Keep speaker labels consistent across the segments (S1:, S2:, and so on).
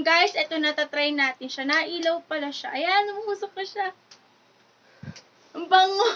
S1: Guys, ito natatry natin siya. Nailaw pala siya. Ayan, umuusok na siya. Ang bango.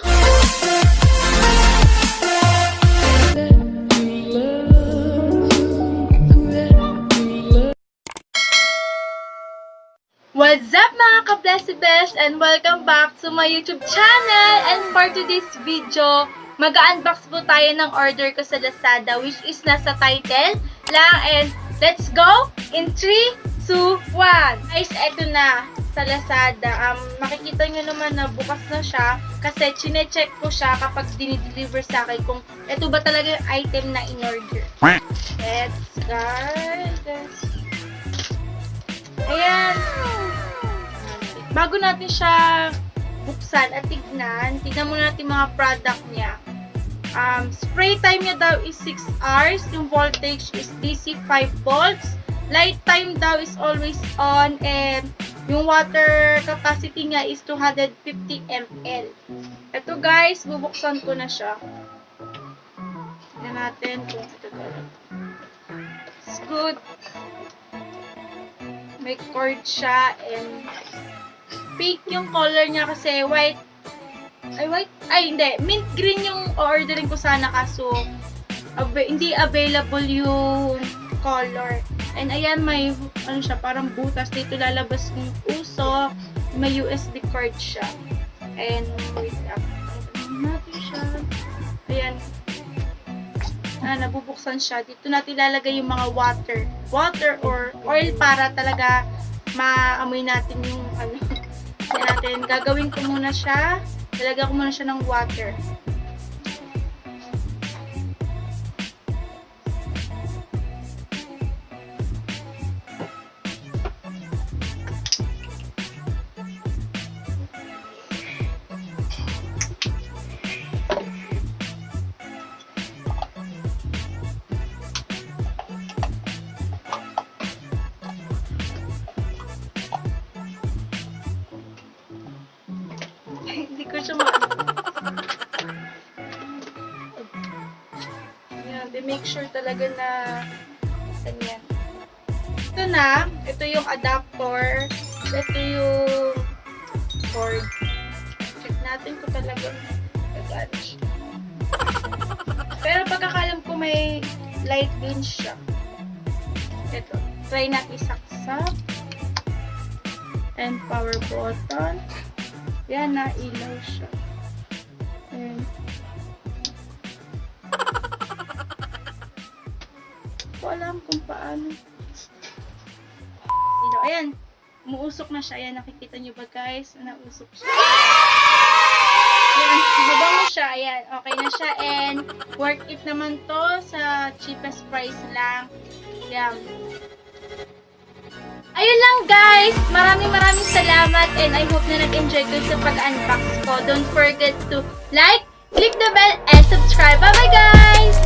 S1: What's up mga ka-Blessie and welcome back to my YouTube channel. And for today's video, mag-unbox po tayo ng order ko sa Lazada, which is nasa title lang. And let's go in 3, 2, 1. Guys, eto na sa Lazada. Makikita nyo naman na bukas na siya kasi chine-check ko siya kapag dinideliver sa akin kung eto ba talaga yung item na in-order. Let's guys. Ayan. Bago natin siya buksan at tignan muna natin mga product niya. Spray time niya daw is 6 hours. Yung voltage is DC 5 volts. Light time daw is always on. And yung water capacity niya is 250 ml. Ito guys, bubuksan ko na siya. Tignan natin kung ito talaga. It's good. May cord siya and pink yung color niya kasi white. Ay hindi, mint green yung ordering ko sana kaso hindi available yung color. And ayan, may ano siya, parang butas dito lalabas yung usok. May USB cord siya. And wait up. Natin siya. Ayan. Nabubuksan siya. Dito natin ilalagay yung mga water or oil para talaga maamoy natin yung ano. Natin. Gagawin ko muna siya. Lalagyan ko muna siya ng water. Hindi ko siya Ayan, make sure talaga na ganyan. Ito na. Ito yung adapter. Ito yung cord. Check natin kung talaga gagana siya. Pero pagkakalam ko may light din siya. Ito. Try natin isaksak. And power button. Yan, nailaw siya. Ayan. Hindi ko alam kung paano. Ilaw. Ayan. Umuusok na siya. Ayan, nakikita nyo ba guys? Nausok siya. Ayan, mabango siya. Ayan, okay na siya. And worth it naman to sa cheapest price lang. Ayan. Ayun lang guys, maraming salamat and I hope na nag-enjoy kayo sa pag-unbox ko. Don't forget to like, click the bell, and subscribe. Bye bye guys!